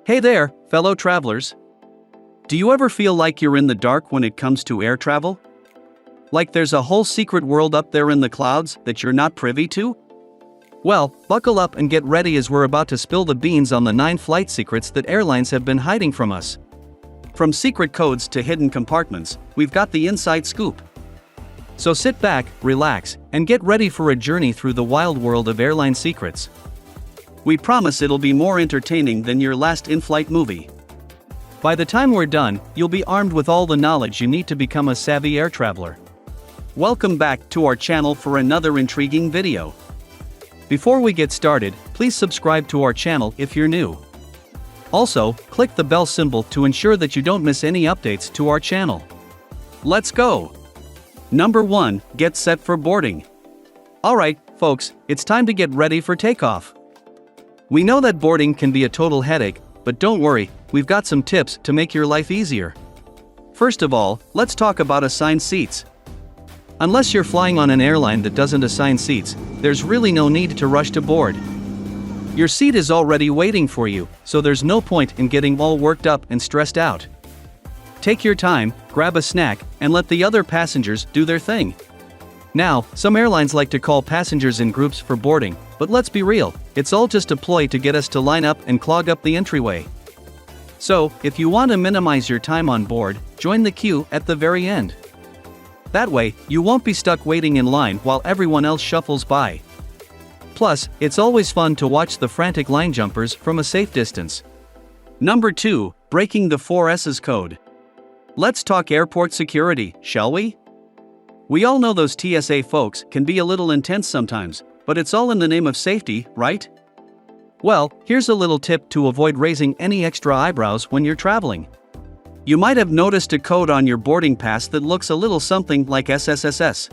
Hey there, fellow travelers. Do you ever feel like you're in the dark when it comes to air travel? Like there's a whole secret world up there in the clouds that you're not privy to? Well, buckle up and get ready as we're about to spill the beans on the 9 flight secrets that airlines have been hiding from us. From secret codes to hidden compartments, we've got the inside scoop. So sit back, relax, and get ready for a journey through the wild world of airline secrets. We promise it'll be more entertaining than your last in-flight movie. By the time we're done, you'll be armed with all the knowledge you need to become a savvy air traveler. Welcome back to our channel for another intriguing video. Before we get started, please subscribe to our channel if you're new. Also, click the bell symbol to ensure that you don't miss any updates to our channel. Let's go! Number 1, get set for boarding. Alright, folks, it's time to get ready for takeoff. We know that boarding can be a total headache, but don't worry, we've got some tips to make your life easier. First of all, let's talk about assigned seats. Unless you're flying on an airline that doesn't assign seats, there's really no need to rush to board. Your seat is already waiting for you, so there's no point in getting all worked up and stressed out. Take your time, grab a snack, and let the other passengers do their thing. Now, some airlines like to call passengers in groups for boarding, but let's be real, it's all just a ploy to get us to line up and clog up the entryway. So, if you want to minimize your time on board, join the queue at the very end. That way, you won't be stuck waiting in line while everyone else shuffles by. Plus, it's always fun to watch the frantic line jumpers from a safe distance. Number 2, breaking the 4S's code. Let's talk airport security, shall we? We all know those TSA folks can be a little intense sometimes, but it's all in the name of safety, right? Well, here's a little tip to avoid raising any extra eyebrows when you're traveling. You might have noticed a code on your boarding pass that looks a little something like SSSS.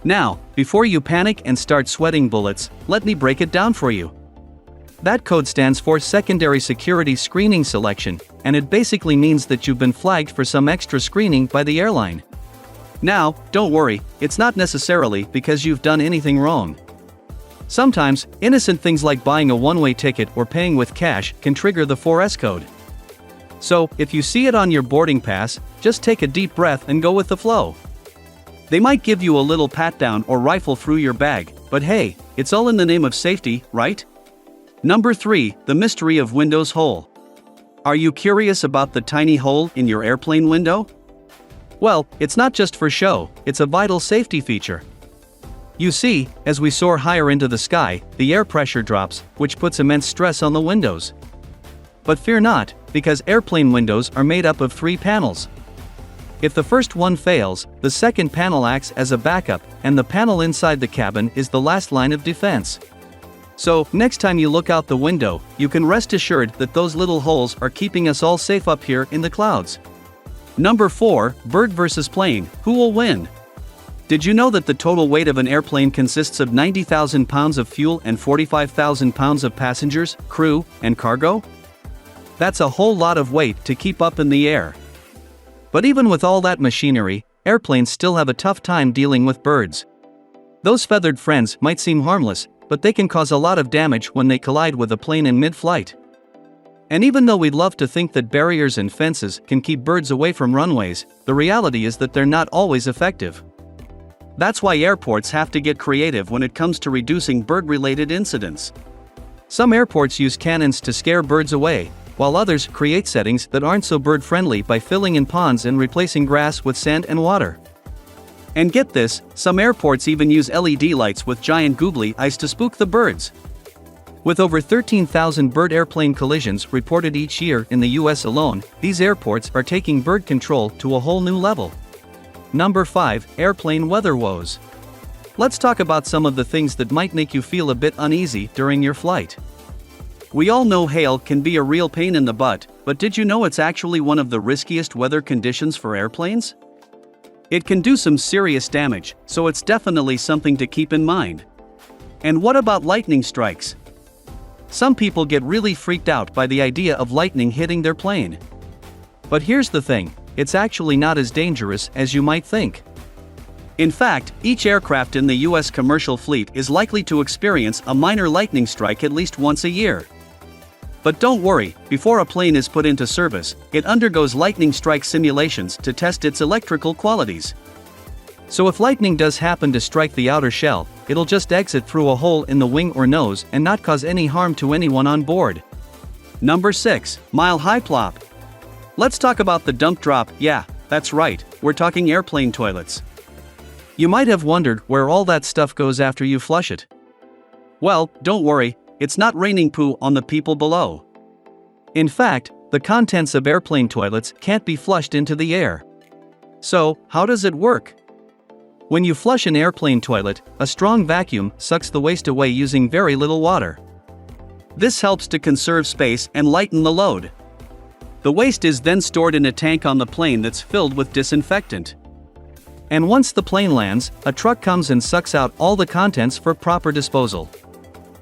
Now, before you panic and start sweating bullets, let me break it down for you. That code stands for Secondary Security Screening Selection, and it basically means that you've been flagged for some extra screening by the airline. Now, don't worry, it's not necessarily because you've done anything wrong. Sometimes, innocent things like buying a one-way ticket or paying with cash can trigger the 4S code. So, if you see it on your boarding pass, just take a deep breath and go with the flow. They might give you a little pat-down or rifle through your bag, but hey, it's all in the name of safety, right? Number 3, the mystery of window's hole. Are you curious about the tiny hole in your airplane window? Well, it's not just for show, it's a vital safety feature. You see, as we soar higher into the sky, the air pressure drops, which puts immense stress on the windows. But fear not, because airplane windows are made up of 3 panels. If the first one fails, the second panel acts as a backup, and the panel inside the cabin is the last line of defense. So, next time you look out the window, you can rest assured that those little holes are keeping us all safe up here in the clouds. Number 4, bird versus plane, who will win? Did you know that the total weight of an airplane consists of 90,000 pounds of fuel and 45,000 pounds of passengers, crew, and cargo? That's a whole lot of weight to keep up in the air. But even with all that machinery, airplanes still have a tough time dealing with birds. Those feathered friends might seem harmless, but they can cause a lot of damage when they collide with a plane in mid-flight. And even though we'd love to think that barriers and fences can keep birds away from runways, the reality is that they're not always effective. That's why airports have to get creative when it comes to reducing bird-related incidents. Some airports use cannons to scare birds away, while others create settings that aren't so bird-friendly by filling in ponds and replacing grass with sand and water. And get this, some airports even use LED lights with giant googly eyes to spook the birds. With over 13,000 bird-airplane collisions reported each year in the US alone, these airports are taking bird control to a whole new level. Number 5, airplane weather woes. Let's talk about some of the things that might make you feel a bit uneasy during your flight. We all know hail can be a real pain in the butt, but did you know it's actually one of the riskiest weather conditions for airplanes? It can do some serious damage, so it's definitely something to keep in mind. And what about lightning strikes? Some people get really freaked out by the idea of lightning hitting their plane. But here's the thing, it's actually not as dangerous as you might think. In fact, each aircraft in the US commercial fleet is likely to experience a minor lightning strike at least once a year. But don't worry, before a plane is put into service, it undergoes lightning strike simulations to test its electrical qualities. So if lightning does happen to strike the outer shell, it'll just exit through a hole in the wing or nose and not cause any harm to anyone on board. Number 6. Mile High PLOP. Let's talk about the dump drop. Yeah, that's right, we're talking airplane toilets. You might have wondered where all that stuff goes after you flush it. Well, don't worry, it's not raining poo on the people below. In fact, the contents of airplane toilets can't be flushed into the air. So, how does it work? When you flush an airplane toilet, a strong vacuum sucks the waste away using very little water. This helps to conserve space and lighten the load. The waste is then stored in a tank on the plane that's filled with disinfectant. And once the plane lands, a truck comes and sucks out all the contents for proper disposal.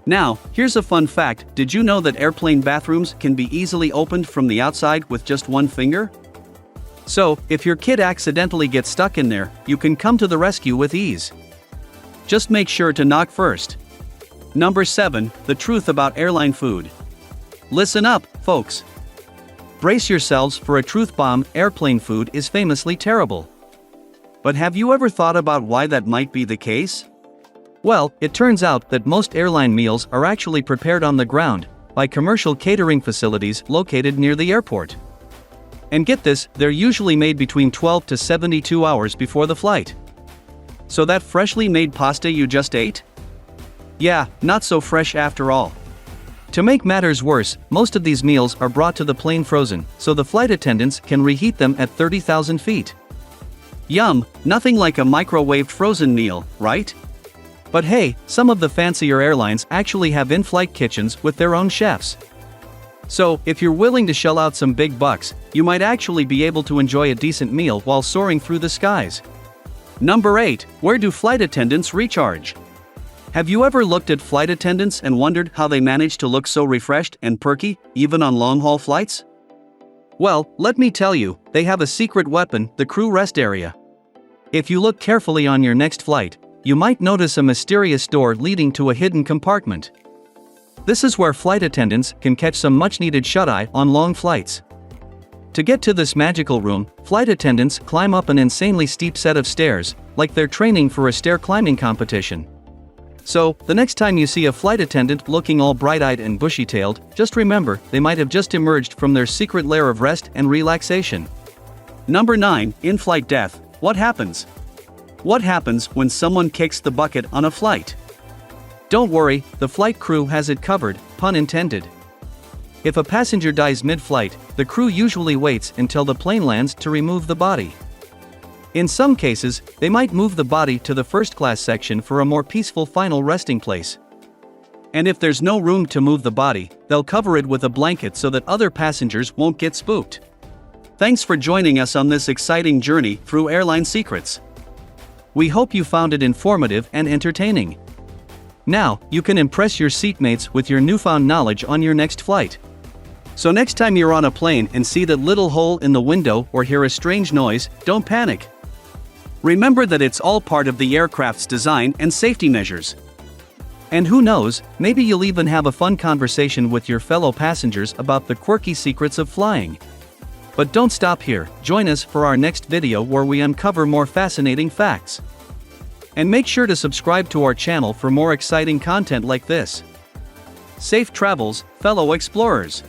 Now, here's a fun fact. Did you know that airplane bathrooms can be easily opened from the outside with just one finger? So, if your kid accidentally gets stuck in there, you can come to the rescue with ease. Just make sure to knock first. Number 7. The truth about airline food. Listen up, folks. Brace yourselves for a truth bomb. Airplane food is famously terrible. But have you ever thought about why that might be the case? Well, it turns out that most airline meals are actually prepared on the ground, by commercial catering facilities located near the airport. And get this, they're usually made between 12 to 72 hours before the flight. So that freshly made pasta you just ate? Yeah, not so fresh after all. To make matters worse, most of these meals are brought to the plane frozen, so the flight attendants can reheat them at 30,000 feet. Yum, nothing like a microwaved frozen meal, right? But hey, some of the fancier airlines actually have in-flight kitchens with their own chefs. So, if you're willing to shell out some big bucks, you might actually be able to enjoy a decent meal while soaring through the skies. Number 8. Where do flight attendants recharge? Have you ever looked at flight attendants and wondered how they manage to look so refreshed and perky, even on long-haul flights? Well, let me tell you, they have a secret weapon, the crew rest area. If you look carefully on your next flight, you might notice a mysterious door leading to a hidden compartment. This is where flight attendants can catch some much-needed shut-eye on long flights. To get to this magical room, flight attendants climb up an insanely steep set of stairs, like they're training for a stair climbing competition. So, the next time you see a flight attendant looking all bright-eyed and bushy-tailed, just remember, they might have just emerged from their secret lair of rest and relaxation. Number 9. In-flight death. What happens? What happens when someone kicks the bucket on a flight? Don't worry, the flight crew has it covered, pun intended. If a passenger dies mid-flight, the crew usually waits until the plane lands to remove the body. In some cases, they might move the body to the first-class section for a more peaceful final resting place. And if there's no room to move the body, they'll cover it with a blanket so that other passengers won't get spooked. Thanks for joining us on this exciting journey through airline secrets. We hope you found it informative and entertaining. Now, you can impress your seatmates with your newfound knowledge on your next flight. So next time you're on a plane and see that little hole in the window or hear a strange noise, don't panic. Remember that it's all part of the aircraft's design and safety measures. And who knows, maybe you'll even have a fun conversation with your fellow passengers about the quirky secrets of flying. But don't stop here, join us for our next video where we uncover more fascinating facts. And make sure to subscribe to our channel for more exciting content like this. Safe travels, fellow explorers!